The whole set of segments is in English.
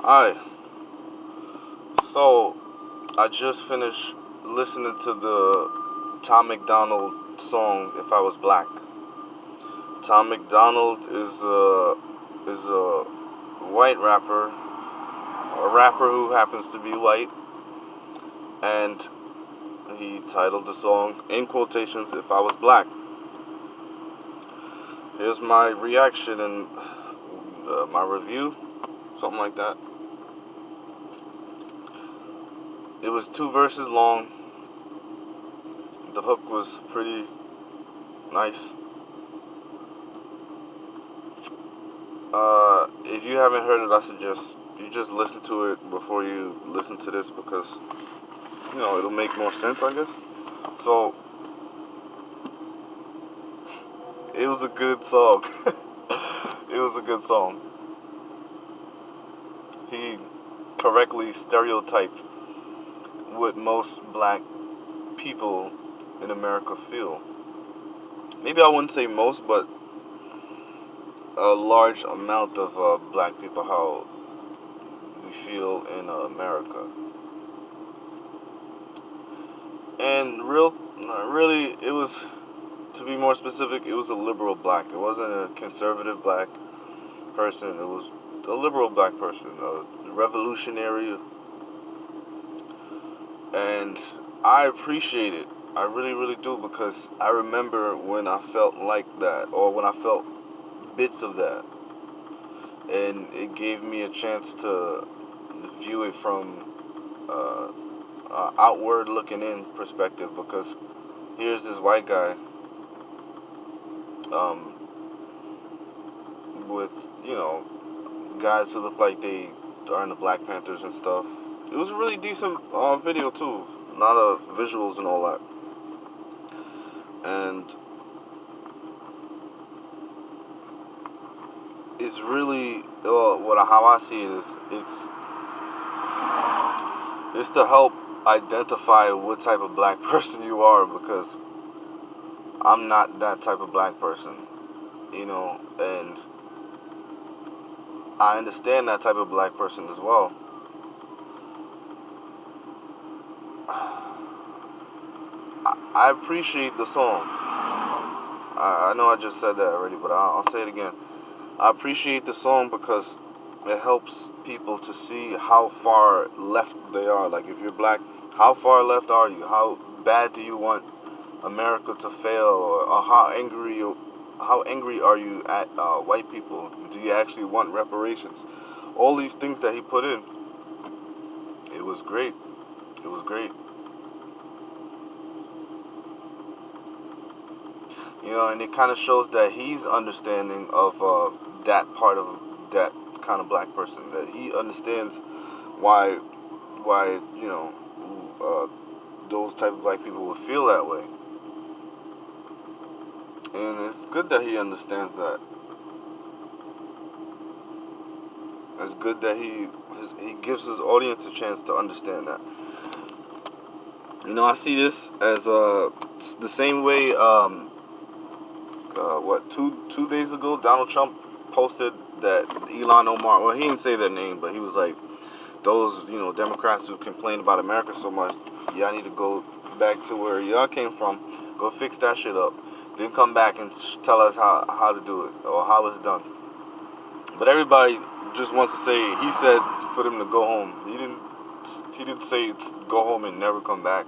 Hi. So, I just finished listening to the Tom McDonald song "If I Was Black." Tom McDonald is a white rapper, a rapper who happens to be white, and he titled the song in quotations "If I Was Black." Here's my reaction and my review, something like that. It was two verses long. The hook was pretty nice. If you haven't heard it, I suggest you just listen to it before you listen to this because, it'll make more sense, I guess. So, it was a good song. It was a good song. He correctly stereotyped what most black people in America feel. Maybe I wouldn't say most, but a large amount of black people, how we feel in America. And really, it was, to be more specific, it was a liberal black. It wasn't a conservative black person. It was a liberal black person, a revolutionary, and I appreciate it. I really, really do because I remember when I felt like that, or when I felt bits of that, and it gave me a chance to view it from uh, outward looking in perspective because here's this white guy um, with guys who look like they are in the Black Panthers and stuff. It was a really decent video too, a lot of visuals and all that, and it's really how I see it is it's to help identify what type of black person you are because I'm not that type of black person, and I understand that type of black person as well. I appreciate the song. I know I just said that already, but I'll say it again. I appreciate the song because it helps people to see how far left they are. Like if you're black, how far left are you? How bad do you want America to fail, or how angry are you at white people? Do you actually want reparations? All these things that he put in, it was great. It was great. And it kind of shows that he's understanding of that part of that kind of black person. That he understands why uh, those type of black people would feel that way, and it's good that he understands that. It's good that he gives his audience a chance to understand that. I see this as the same way. What 2 days ago, Donald Trump posted that Elon Omar. Well, he didn't say their name, but he was like, those Democrats who complain about America so much, y'all need to go back to where y'all came from. Go fix that shit up. Then come back and tell us how to do it or how it's done. But everybody just wants to say he said for them to go home. He didn't say it's go home and never come back.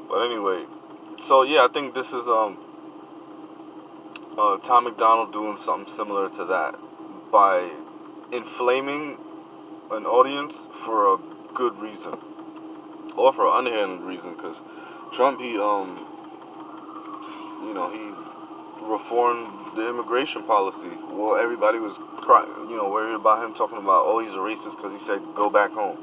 But anyway, so yeah, I think this is Tom McDonald doing something similar to that by inflaming an audience for a good reason or for an underhanded reason. Because Trump, he reformed the immigration policy. Well, everybody was worried about him talking about, oh, he's a racist because he said go back home.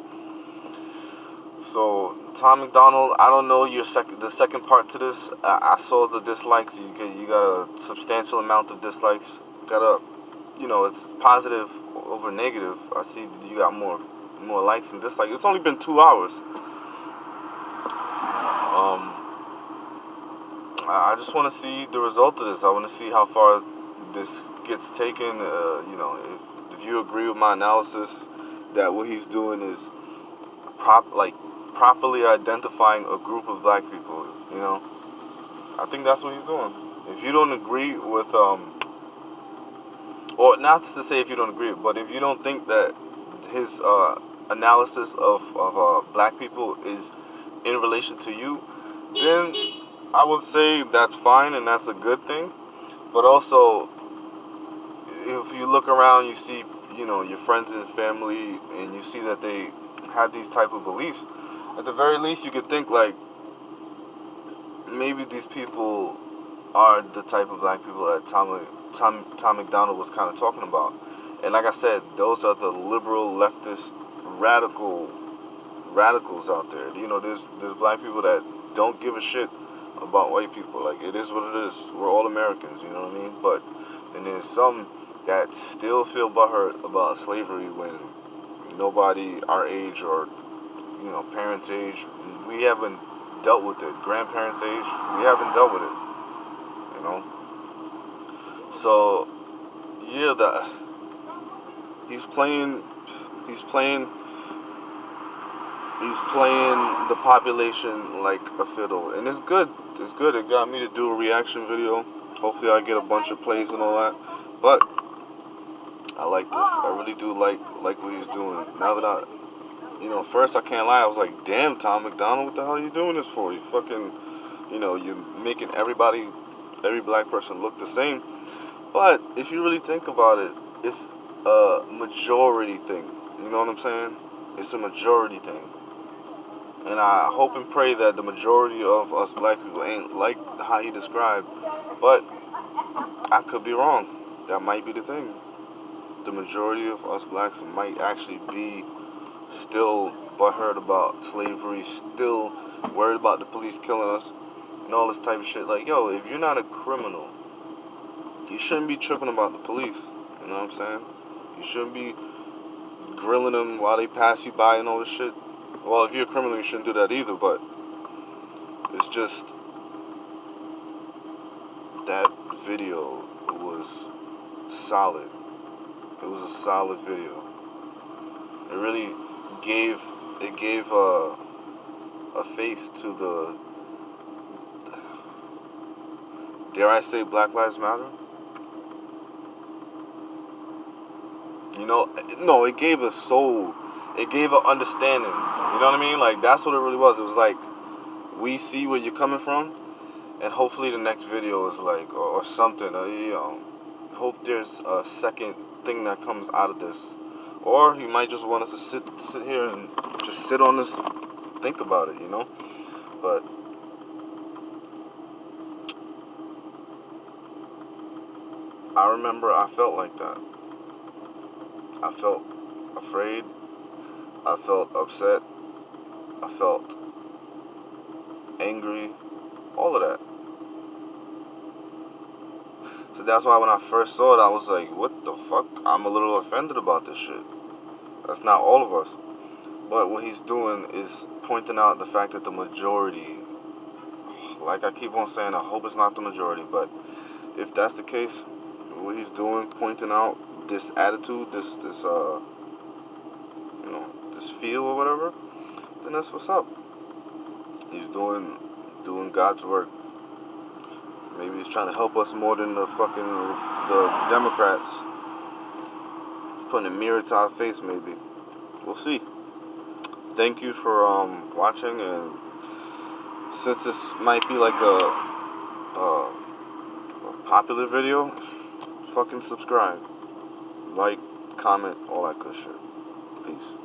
So Tom McDonald, I don't know the second part to this. I saw the dislikes. You got a substantial amount of dislikes. It's positive over negative. I see you got more likes and dislikes. It's only been 2 hours. I just want to see the result of this. I want to see how far this gets taken. If you agree with my analysis, that what he's doing is properly identifying a group of black people. You know, I think that's what he's doing. If you don't agree with or not to say if you don't agree, but if you don't think that his analysis of black people is in relation to you, then I would say that's fine and that's a good thing. But also, if you look around, you see, you know, your friends and family, and you see that they have these type of beliefs. At the very least, you could think like maybe these people are the type of black people that Tom McDonald was kind of talking about. And like I said, those are the liberal, leftist, radicals out there. You know, there's black people that don't give a shit about white people. Like, it is what it is. We're all Americans, you know what I mean? But then there's some that still feel butthurt about slavery when nobody our age or, you know, parents' age, we haven't dealt with it. Grandparents' age, we haven't dealt with it. You know? So, yeah, he's playing the population like a fiddle, and it's good. It's good. It got me to do a reaction video. Hopefully, I get a bunch of plays and all that. But I like this. I really do like what he's doing. Now that first I can't lie, I was like, damn, Tom McDonald, what the hell are you doing this for? You fucking, you're making every black person look the same. But if you really think about it, it's a majority thing. You know what I'm saying? It's a majority thing. And I hope and pray that the majority of us black people ain't like how he described. But I could be wrong. That might be the thing. The majority of us blacks might actually be still butthurt about slavery, still worried about the police killing us, and all this type of shit. Like, yo, if you're not a criminal, you shouldn't be tripping about the police. You know what I'm saying? You shouldn't be grilling them while they pass you by and all this shit. Well, if you're a criminal, you shouldn't do that either, but it's just that video was solid. It was a solid video. It really gave a face to the, dare I say, Black Lives Matter. You know, no, it gave a soul. It gave an understanding. You know what I mean? Like, that's what it really was. It was like, we see where you're coming from, and hopefully the next video is like, or something. Hope there's a second thing that comes out of this. Or he might just want us to sit here and just sit on this, think about it, you know? But I remember I felt like that. I felt afraid. I felt upset. I felt angry. All of that. So that's why when I first saw it, I was like, what the fuck? I'm a little offended about this shit. That's not all of us. But what he's doing is pointing out the fact that the majority, like I keep on saying, I hope it's not the majority, but if that's the case, what he's doing, pointing out this attitude, this feel or whatever, then that's what's up. He's doing God's work. Maybe he's trying to help us more than the Democrats. He's putting a mirror to our face, maybe. We'll see. Thank you for watching, and since this might be like a popular video, fucking subscribe, like, comment, all that good shit. Peace.